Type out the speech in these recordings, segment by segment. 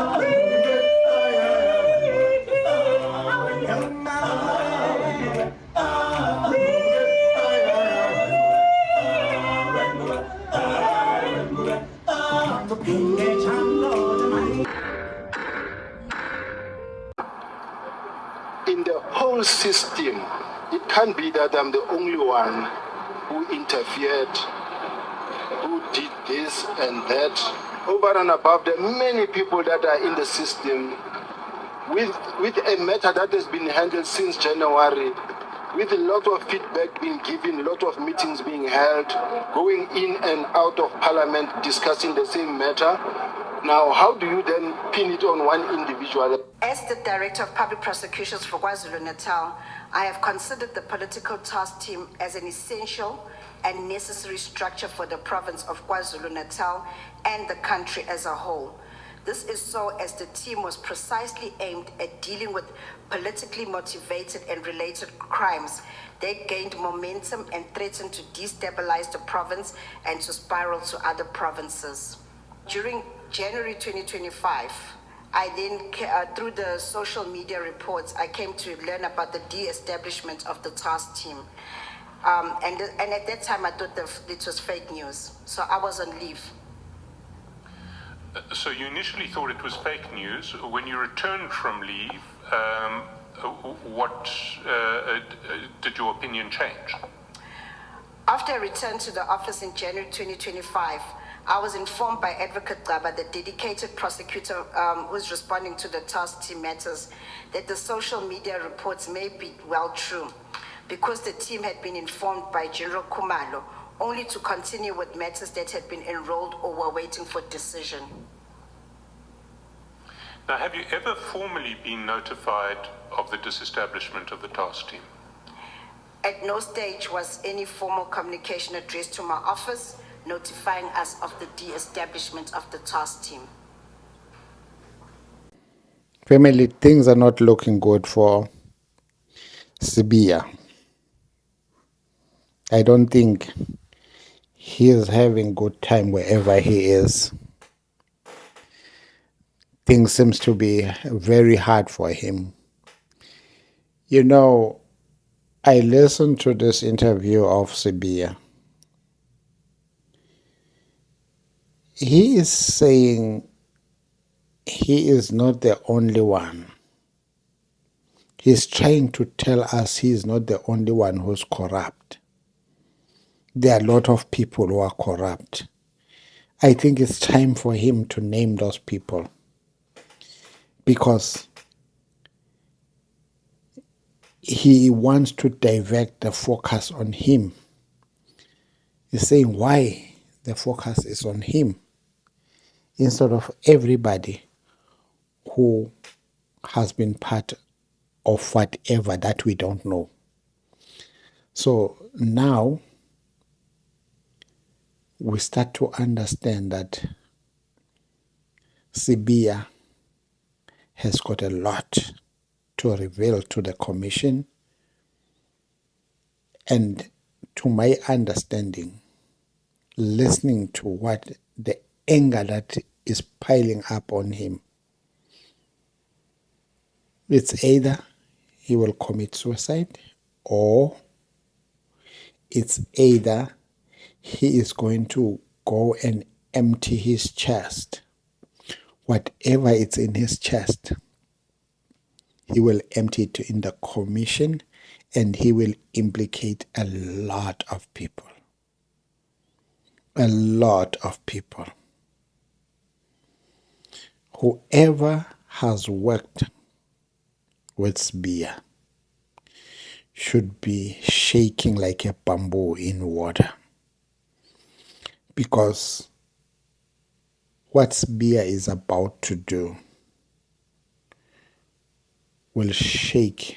In the whole system, it can't be that I'm the only one who interfered, who did this and that. Over and above, there are many people that are in the system with a matter that has been handled since January, with a lot of feedback being given, a lot of meetings being held, going in and out of parliament discussing the same matter. Now, how do you then pin it on one individual? As the Director of Public Prosecutions for KwaZulu-Natal, I have considered the political task team as an essential and necessary structure for the province of KwaZulu-Natal and the country as a whole. This is so as the team was precisely aimed at dealing with politically motivated and related crimes that gained momentum and threatened to destabilize the province and to spiral to other provinces. During January 2025, I then, through the social media reports, I came to learn about the de-establishment of the task team. And at that time, I thought it was fake news. So I was on leave. So you initially thought it was fake news. When you returned from leave, did your opinion change? After I returned to the office in January 2025, I was informed by Advocate Gaba, the dedicated prosecutor who's responding to the task team matters, that the social media reports may be well true, because the team had been informed by General Kumalo only to continue with matters that had been enrolled or were waiting for decision. Now, have you ever formally been notified of the disestablishment of the task team? At no stage was any formal communication addressed to my office notifying us of the de-establishment of the task team. Family, things are not looking good for Sibiya. I don't think he is having good time wherever he is. Things seems to be very hard for him. You know, I listened to this interview of Sibiya. He is saying he is not the only one. He's trying to tell us he is not the only one who's corrupt. There are a lot of people who are corrupt. I think it's time for him to name those people, because he wants to divert the focus on him. He's saying why the focus is on him instead of everybody who has been part of whatever that we don't know. So now we start to understand that Sibiya has got a lot to reveal to the commission, and to my understanding, listening to what the anger that is piling up on him, it's either he will commit suicide, or it's either he is going to go and empty his chest. Whatever is in his chest, he will empty it in the commission, and he will implicate a lot of people. A lot of people. Whoever has worked with Sibiya should be shaking like a bamboo in water, because what Sibiya is about to do will shake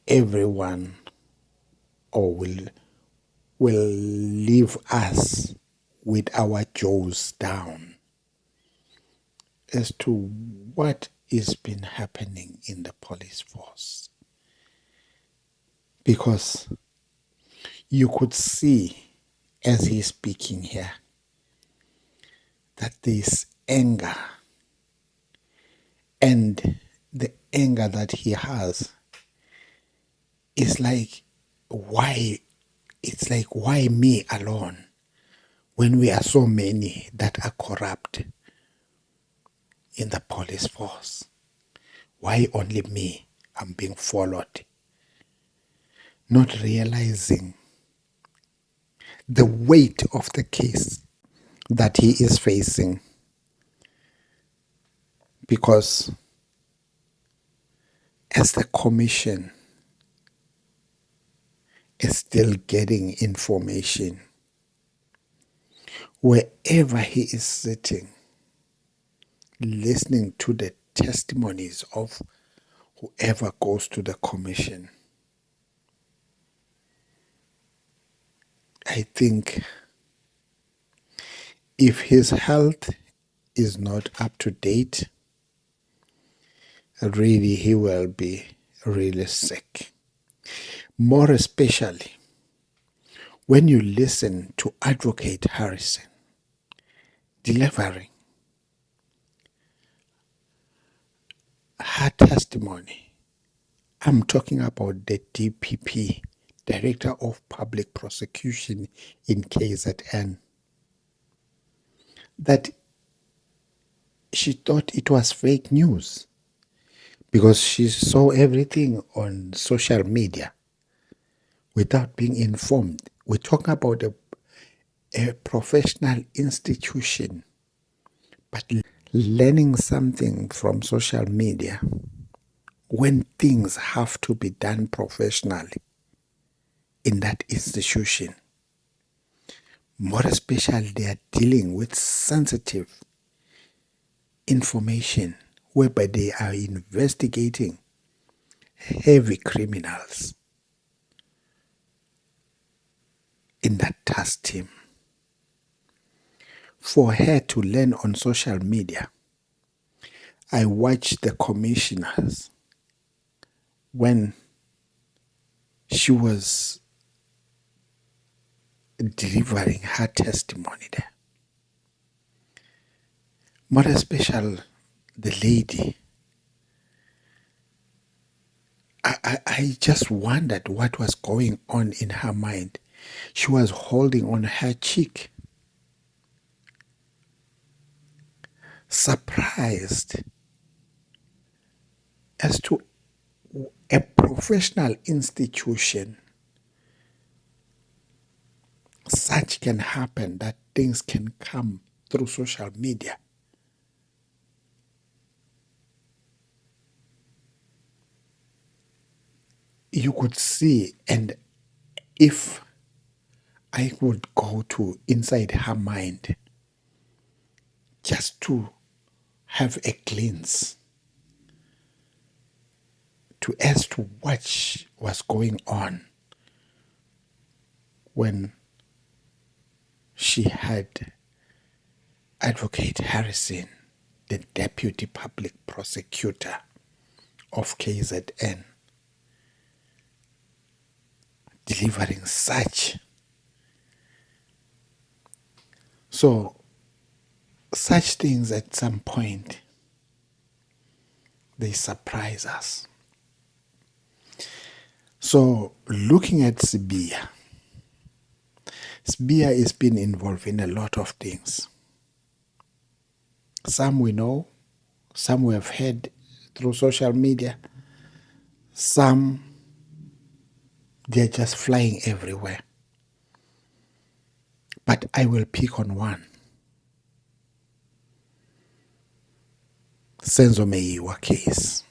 everyone, or will leave us with our jaws down as to what is been happening in the police force. Because you could see, as he's speaking here, that this anger, and the anger that he has is like, why? It's like, why me alone when we are so many that are corrupt in the police force? Why only me? I'm being followed. Not realizing the weight of the case that he is facing, because as the commission is still getting information, wherever he is sitting, listening to the testimonies of whoever goes to the commission, I think if his health is not up to date, really he will be really sick. More especially when you listen to Advocate Harrison delivering her testimony. I'm talking about the DPP, Director of Public Prosecution in KZN, that she thought it was fake news because she saw everything on social media without being informed. We're talking about a professional institution, but learning something from social media when things have to be done professionally in that institution, more especially they are dealing with sensitive information whereby they are investigating heavy criminals in that task team. For her to learn on social media, I watched the commissioners when she was delivering her testimony there. More especially the lady. I just wondered what was going on in her mind. She was holding on her cheek, surprised as to a professional institution. Such can happen, that things can come through social media. You could see, and if I would go to inside her mind just to have a glimpse as to what was going on when she had Advocate Harrison, the Deputy Public Prosecutor of KZN, delivering such. So, such things at some point, they surprise us. So, looking at Sibiya, Sibiya has been involved in a lot of things. Some we know, some we have heard through social media, some they're just flying everywhere. But I will pick on one. Senzo Meyiwa case.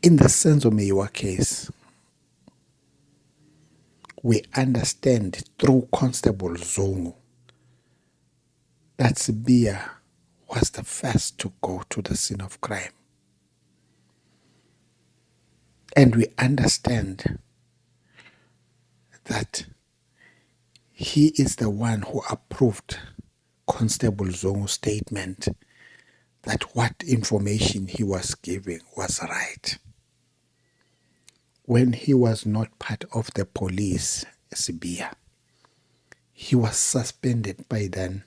In the Senzo Meyiwa case, we understand through Constable Zongo that Sibiya was the first to go to the scene of crime. And we understand that he is the one who approved Constable Zongo's statement that what information he was giving was right. When he was not part of the police, Sibiya, He was suspended by then,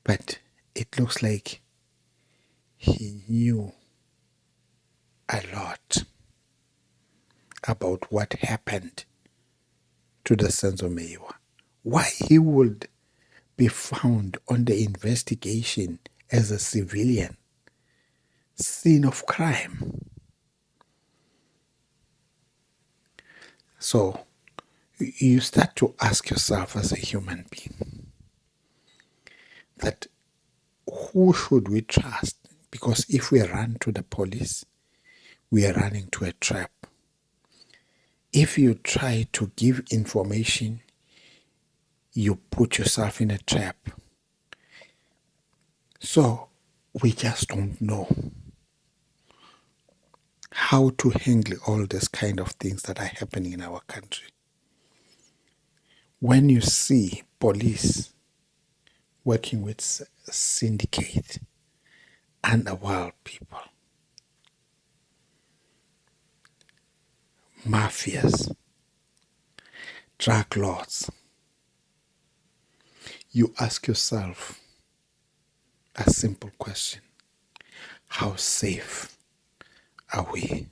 but it looks like he knew a lot about what happened to the sons of Meiwa. Why he would be found on the investigation as a civilian, scene of crime. So you start to ask yourself as a human being that who should we trust? Because if we run to the police, we are running to a trap. If you try to give information, you put yourself in a trap. So we just don't know how to handle all these kind of things that are happening in our country. When you see police working with syndicate, underworld people, mafias, drug lords, you ask yourself a simple question: how safe are we?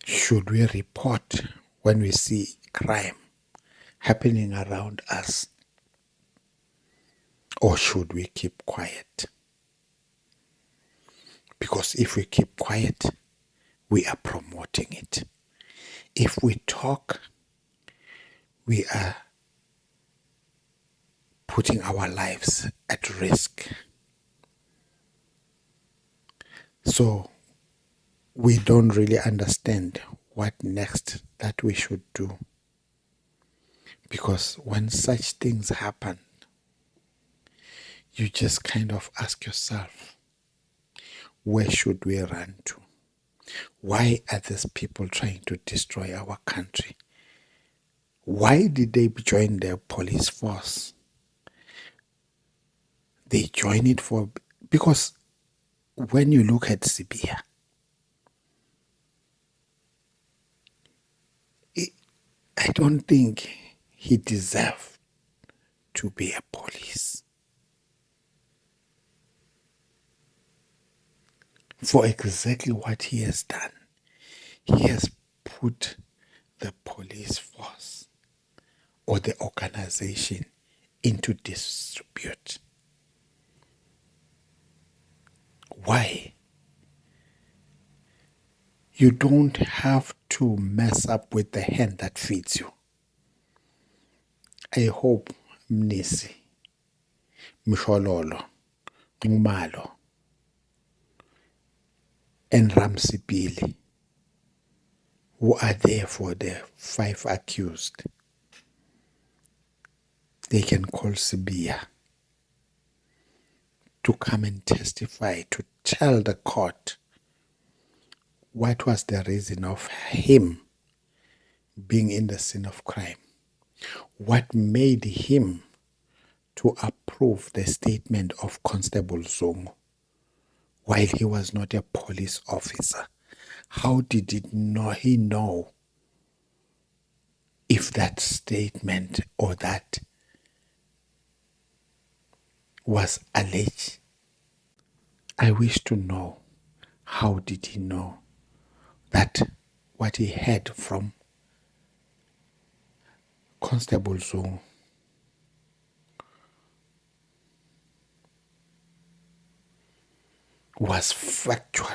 Should we report when we see crime happening around us, or should we keep quiet? Because if we keep quiet, we are promoting it. If we talk, we are putting our lives at risk. So we don't really understand what next that we should do. Because when such things happen, you just kind of ask yourself, where should we run to? Why are these people trying to destroy our country? Why did they join the police force? They join it because when you look at Sibiya, I don't think he deserved to be a police for exactly what he has done. He has put the police force or the organization into disrepute. Why? You don't have to mess up with the hand that feeds you. I hope Mnisi, Mshololo, Ngumalo, and Ramsipili, who are there for the 5 accused, they can call Sibiya to come and testify, to tell the court what was the reason of him being in the scene of crime. What made him to approve the statement of Constable Zongo while he was not a police officer? How did he know if that statement or that was alleged? I wish to know, how did he know that what he heard from Constable Zongo was factual?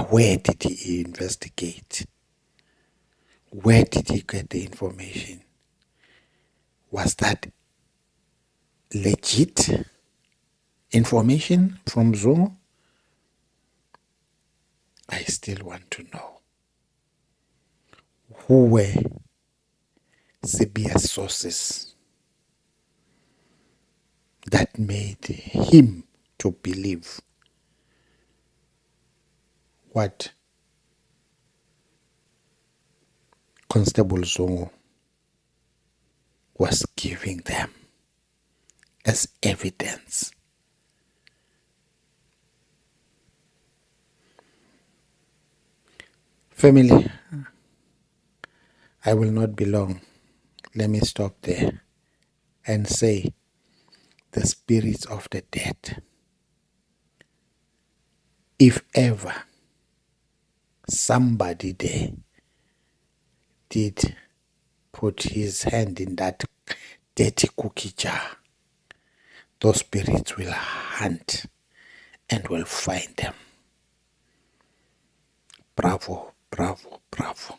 Where did he investigate? Where did he get the information? Was that legit information from Zongo? I still want to know. Who were Sibiya's sources that made him to believe what Constable Zongo was giving them as evidence? Family, I will not be long. Let me stop there and say the spirits of the dead, if ever somebody there did put his hand in that dirty cookie jar, those spirits will hunt and will find them. Bravo, bravo, bravo.